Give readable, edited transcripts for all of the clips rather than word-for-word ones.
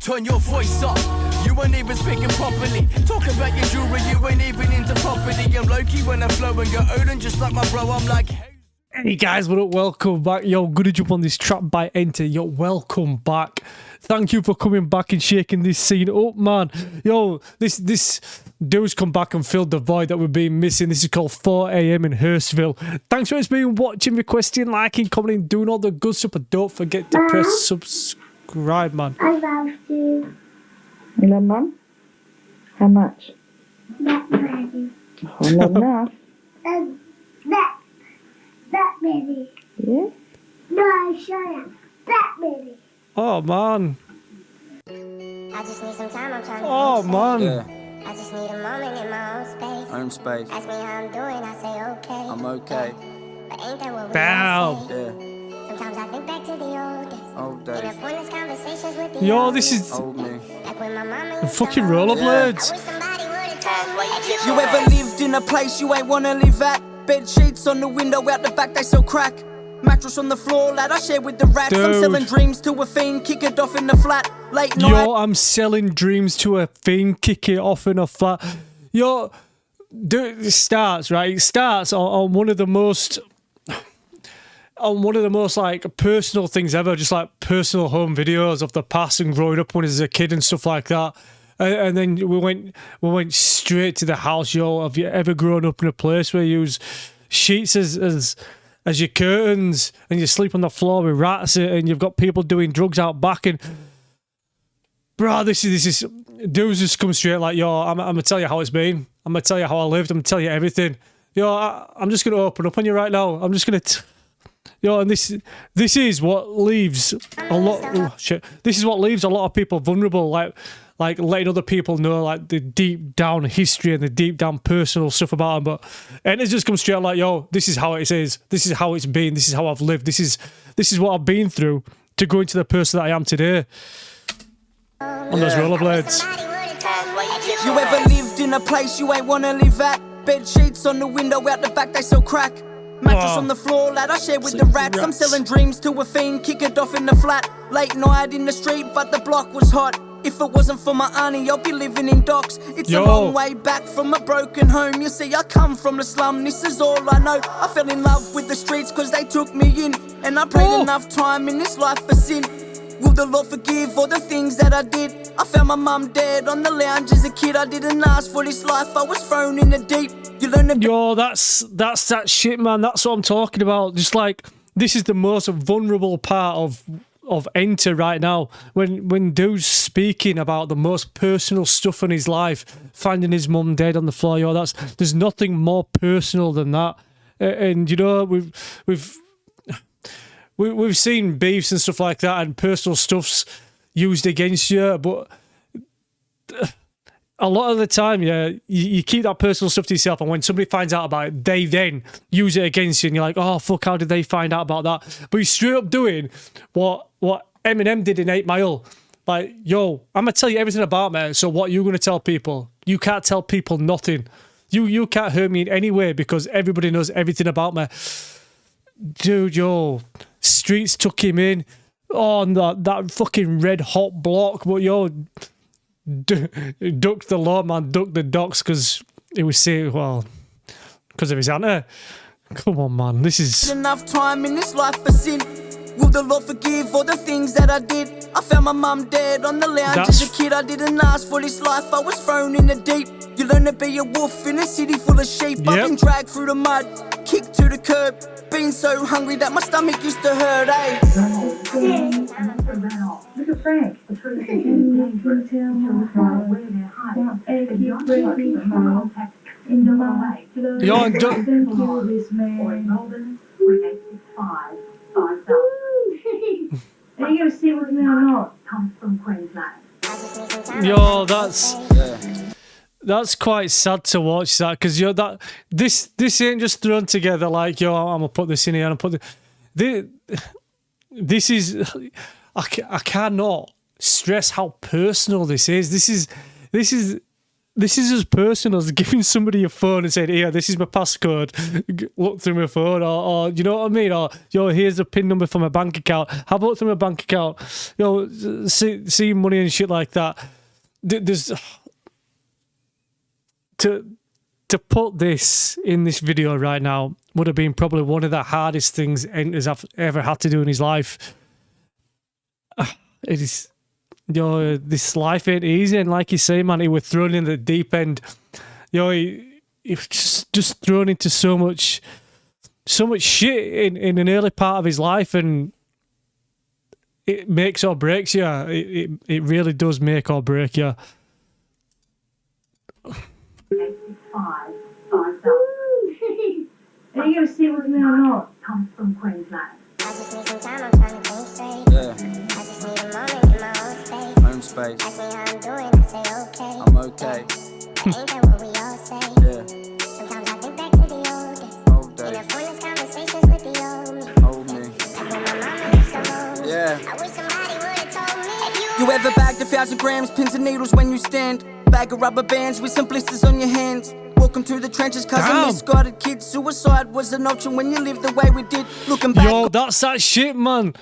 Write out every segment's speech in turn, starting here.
turn your voice up. You ain't even speaking properly. Talk about your jewelry, you ain't even into property. I'm low-key when I flow and go Odin just like my bro. I'm like, hey guys, what up? Welcome back. Yo, gonna jump on this trap by NTER. Yo, welcome back. Thank you for coming back and shaking this scene up, man. Yo, this dude's come back and filled the void that we've been missing. This is called 4 AM in HURSTVILLE. Thanks for being watching, requesting, liking, commenting, doing all the good stuff. But don't forget to press subscribe, man. I love you. You love Mum? How much? That many. Oh, not enough. That many. Yeah? No, shut up. That many. Oh, man. I just need some time, I'm trying to Oh, man. Yeah. I just need a moment in my own space. Ask me how I'm doing, I say okay. I'm okay. But ain't that what we Bow. say? Yeah. Sometimes I think back to the old days. Old days. In the pointless conversations with the Yo, old this is Old me. like when my mama used fucking to hold me. rollerblades. I wish somebody would've told me. You ever lived in a place you ain't wanna live at? Bed sheets on the window, out the back they sell crack. Mattress on the floor, lad, I share with the rats. Dude. I'm selling dreams to a fiend, kick it off in the flat. Late night. Yo, I'm selling dreams to a thing, kick it off in a flat. Yo, dude, it starts, right? It starts on one of the most... on one of the most like personal things ever, just like personal home videos of the past and growing up when I was a kid and stuff like that. And then we went straight to the house. Yo, have you ever grown up in a place where you use sheets as your curtains and you sleep on the floor with rats and you've got people doing drugs out back? And bro, this is dudes just come straight like, yo, I'm gonna tell you how it's been. I'm gonna tell you how I lived. I'm gonna tell you everything. Yo, I'm just gonna open up on you right now. I'm just gonna. Yo, and this is what leaves a lot. Oh, shit. This is what leaves a lot of people vulnerable, like letting other people know like the deep down history and the deep down personal stuff about them. And it just comes straight like, yo, this is how it is. This is how it's been. This is how I've lived. This is what I've been through to go into the person that I am today. On those rollerblades. You ever lived in a place you ain't wanna live at? Bed sheets on the window, out the back they sell crack. Mattress on the floor, lad, I share with the rats. I'm selling dreams to a fiend, kick it off in the flat. Late night in the street, but the block was hot. If it wasn't for my auntie, I'll be living in docks. It's a long way back from a broken home. You see, I come from the slum, this is all I know. I fell in love with the streets cause they took me in. And I prayed enough time in this life for sin. Will the Lord forgive all the things that I did? I found my mum dead on the lounge as a kid. I didn't ask for this life, I was thrown in the deep. You learn to... Yo, that's that shit, man. That's what I'm talking about. Just like, this is the most vulnerable part of NTER right now. When dude's speaking about the most personal stuff in his life, finding his mum dead on the floor. Yo, there's nothing more personal than that. And you know, we've seen beefs and stuff like that, and personal stuff's used against you, but a lot of the time, yeah, you keep that personal stuff to yourself, and when somebody finds out about it, they then use it against you, and you're like, oh, fuck, how did they find out about that? But you're straight up doing what Eminem did in 8 Mile. Like, yo, I'm going to tell you everything about me, so what are you going to tell people? You can't tell people nothing. You can't hurt me in any way because everybody knows everything about me. Dude, yo, streets took him in on that fucking red hot block, but yo, ducked the law, man, ducked the docks because it was saying, well, because of his auntie. Come on, man, this is enough time in this life for sin. Will the Lord forgive all the things that I did? I found my mum dead on the lounge as a kid. I didn't ask for this life, I was thrown in the deep. You learn to be a wolf in a city full of sheep. I've been dragged through the mud, kicked to the curb. Been so hungry that my stomach used to hurt, eh? Look at Frank. The truth is dangerous. Where their hiding. In the light. Yo, and or in Melbourne, 385 5000. Are you going to sit with me or not? Comes from Queensland. yo, that's quite sad to watch that, because yo, that this ain't just thrown together like, yo, I'm gonna put this in here and put this is I cannot stress how personal this is. This this is as personal as giving somebody your phone and saying, "Here, this is my passcode. Look through my phone," or you know what I mean, or yo, here's a PIN number for my bank account. Have a look through my bank account. Yo, see money and shit like that. There's to put this in this video right now would have been probably one of the hardest things Enters have ever had to do in his life. It is, yo, this life ain't easy, and like you say, man, he was thrown in the deep end. Yo, he was just thrown into so much shit in an early part of his life, and it makes or breaks you. It really does make or break you. 5,000. Are you going to sit with me or not? Comes from Queensland. I just need some time, I'm trying to think straight. Yeah. I just need a moment in my own space. Own space. Ask me how I'm doing, I say okay. I'm okay. Ain't that what we all say? Yeah. Sometimes I think back to the old days. Old In days. the pointless conversations with the old me. Hold me. Like when my mama used to hold me. Yeah. I wish somebody would've told me. If You ever bagged 1,000 grams, pins and needles when you stand? Bag of rubber bands with some blisters on your hands. Welcome to the trenches, cause Damn. a misguided kid. Suicide was an option when you lived the way we did. Looking back. Yo, that's that shit, man.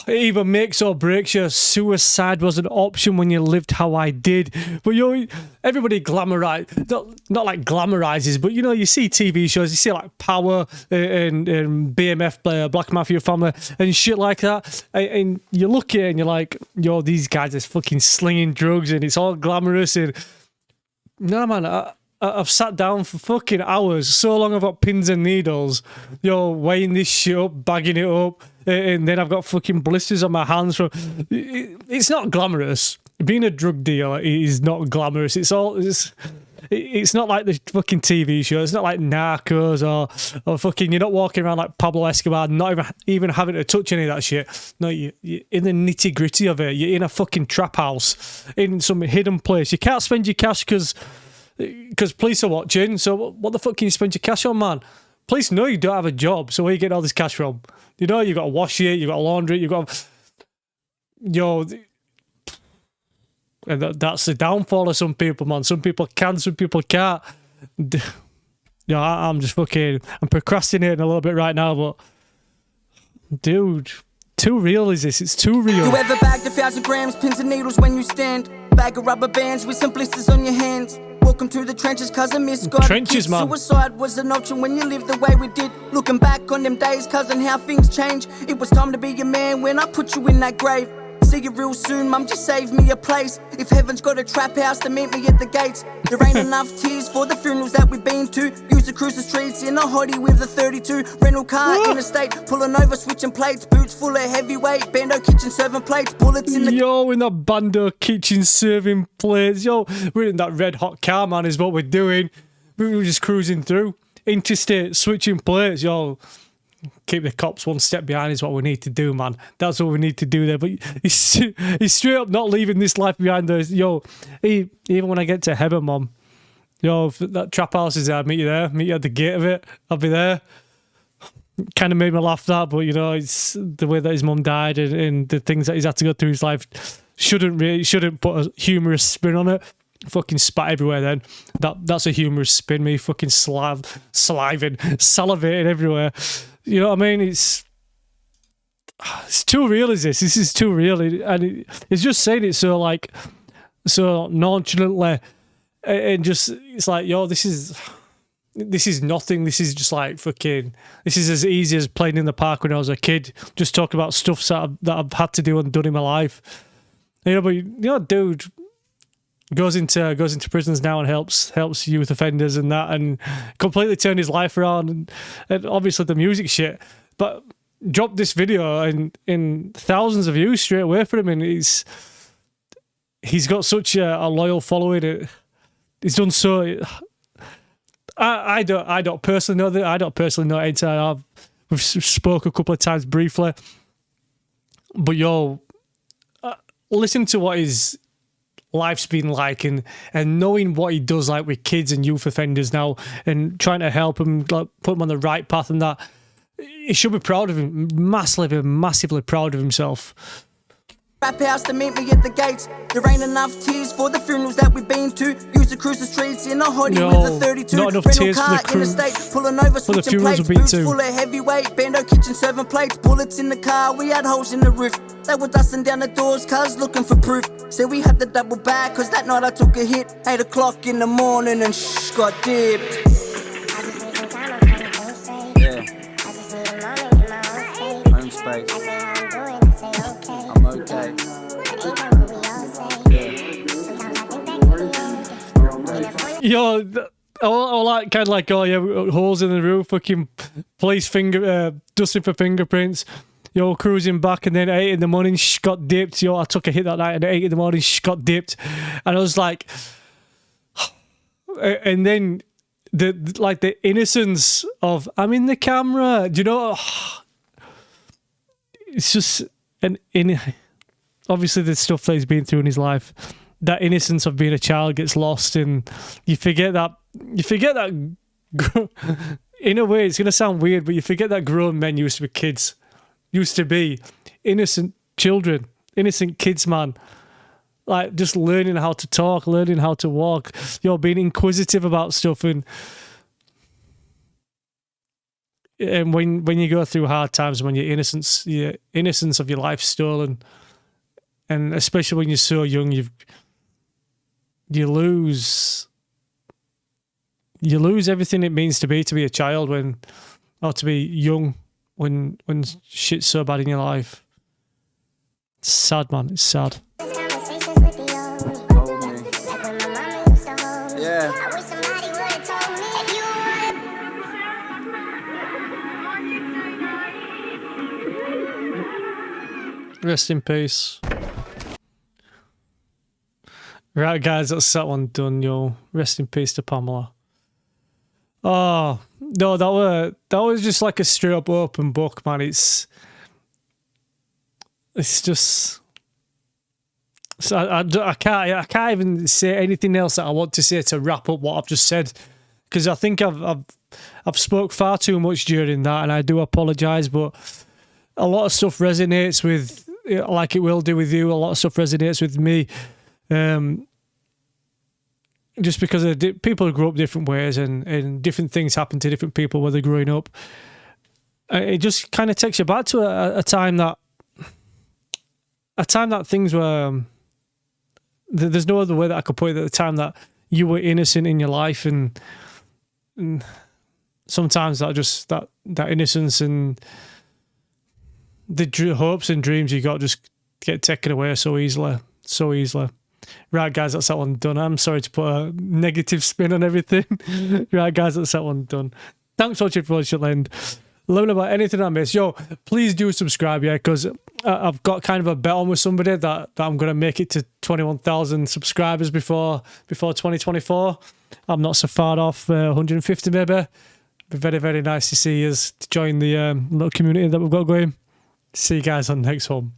It either makes or breaks you. Suicide was an option when you lived how I did. But yo, everybody not like glamorizes, but you know, you see TV shows, you see like Power and BMF, Black Mafia Family and shit like that, and you look at it and you're like, yo, these guys are fucking slinging drugs and it's all glamorous. And no, man, I've sat down for fucking hours, so long I've got pins and needles, yo, weighing this shit up, bagging it up, and then I've got fucking blisters on my hands from. It's not glamorous. Being a drug dealer is not glamorous. It's not like the fucking TV show. It's not like Narcos or fucking. You're not walking around like Pablo Escobar, not even having to touch any of that shit. No, you're in the nitty gritty of it. You're in a fucking trap house in some hidden place. You can't spend your cash because police are watching. So what the fuck can you spend your cash on, man? Police know you don't have a job, so where you getting all this cash from? You know, you got to wash it, you got to launder it, you got to... Yo... And that's the downfall of some people, man. Some people can, some people can't. Yeah, I'm just fucking... I'm procrastinating a little bit right now, but... Dude, too real is this? It's too real. You ever bagged 1,000 grams, pins and needles when you stand? Bag of rubber bands with some blisters on your hands. Welcome to the trenches, cause a misguided Trenches, kid. man. Suicide was an option when you lived the way we did. Looking back on them days, cousin, how things change. It was time to be a man when I put you in that grave. See you real soon, mum, just save me a place. If heaven's got a trap house, to meet me at the gates. There ain't enough tears for the funerals that we've been to. Used to cruise the streets in a hottie with a 32. Rental car, interstate, pulling over, switching plates. Boots full of heavyweight, Bando kitchen serving plates. Bullets in the... Yo, in that Bando kitchen serving plates. Yo, we're in that red hot car, man, is what we're doing. We were just cruising through. Interstate, switching plates, yo. Keep the cops one step behind is what we need to do, man. That's what we need to do there. But he's straight up not leaving this life behind. Those, yo, even when I get to heaven, mom, yo, if that trap house is there, I'd meet you there. Meet you at the gate of it. I'll be there. Kind of made me laugh that, but you know, it's the way that his mum died and the things that he's had to go through his life shouldn't put a humorous spin on it. Fucking spat everywhere then. That's a humorous spin, me fucking salivating everywhere. You know what I mean? It's too real, is this? This is too real. And it's just saying it so like, so nonchalantly. And just, it's like, yo, this is nothing. This is just like fucking, this is as easy as playing in the park when I was a kid. Just talk about stuff that I've had to do and done in my life. You know, but you know, dude goes into prisons now and helps youth offenders and that, and completely turned his life around, and obviously the music shit, but dropped this video and thousands of views straight away for him, and he's got such a loyal following. He's done so. I don't personally know that. I don't personally know NTER. We've spoke a couple of times briefly, but yo, listen to what his life's been like, and knowing what he does like with kids and youth offenders now, and trying to help him, like, put him on the right path, and that he should be proud of him, massively proud of himself. Rap house to meet me at the gates. There ain't enough tears for the funerals that we've been to. Used to cruise the streets in a hottie with a 32. Not enough Rental tears car for the interstate, pulling over, for the switching funerals plates. would be Boots too. full of heavyweight, Bando kitchen serving plates. Bullets in the car, we had holes in the roof. They were dusting down the doors, cuz looking for proof. Said we had to double back, cause that night I took a hit. 8 o'clock in the morning and got dipped. Yeah. Home space. I'm okay. Yo, all that kind of like, oh yeah, holes in the roof, fucking police dusting for fingerprints. Yo, cruising back, and then at 8 in the morning, got dipped. Yo, I took a hit that night, and at 8 in the morning, got dipped. And I was like, and then the innocence of, I'm in the camera. Do you know? It's just obviously the stuff that he's been through in his life. That innocence of being a child gets lost, and you forget that. In a way, it's gonna sound weird, but you forget that grown men used to be kids. Used to be innocent children, innocent kids, man. Like just learning how to talk, learning how to walk. You're being inquisitive about stuff, and when you go through hard times, when your innocence of your life's stolen, and especially when you're so young, you lose everything it means to be a child or to be young when shit's so bad in your life. It's sad, man. It's sad. Yeah. Rest in peace. Right, guys, that's that one done, yo. Rest in peace to Pamela. Oh no, that was just like a straight up open book, man. It's just. So I can't even say anything else that I want to say to wrap up what I've just said, because I think I've spoke far too much during that, and I do apologise. But a lot of stuff resonates with, like it will do with you. A lot of stuff resonates with me, just because people grew up different ways, and different things happen to different people when they're growing up. It just kind of takes you back to a time that things were. There's no other way that I could put it. At the time that you were innocent in your life, and sometimes that innocence and the hopes and dreams you got just get taken away so easily. Right, guys, that's that one done. I'm sorry to put a negative spin on everything. Right, guys, that's that one done. Thanks for watching for the end. Learn about anything I miss. Yo, please do subscribe, yeah, because I've got kind of a bet on with somebody that I'm going to make it to 21,000 subscribers before 2024. I'm not so far off, 150 maybe. It'd be very, very nice to see you to join the little community that we've got going. See you guys on the next one.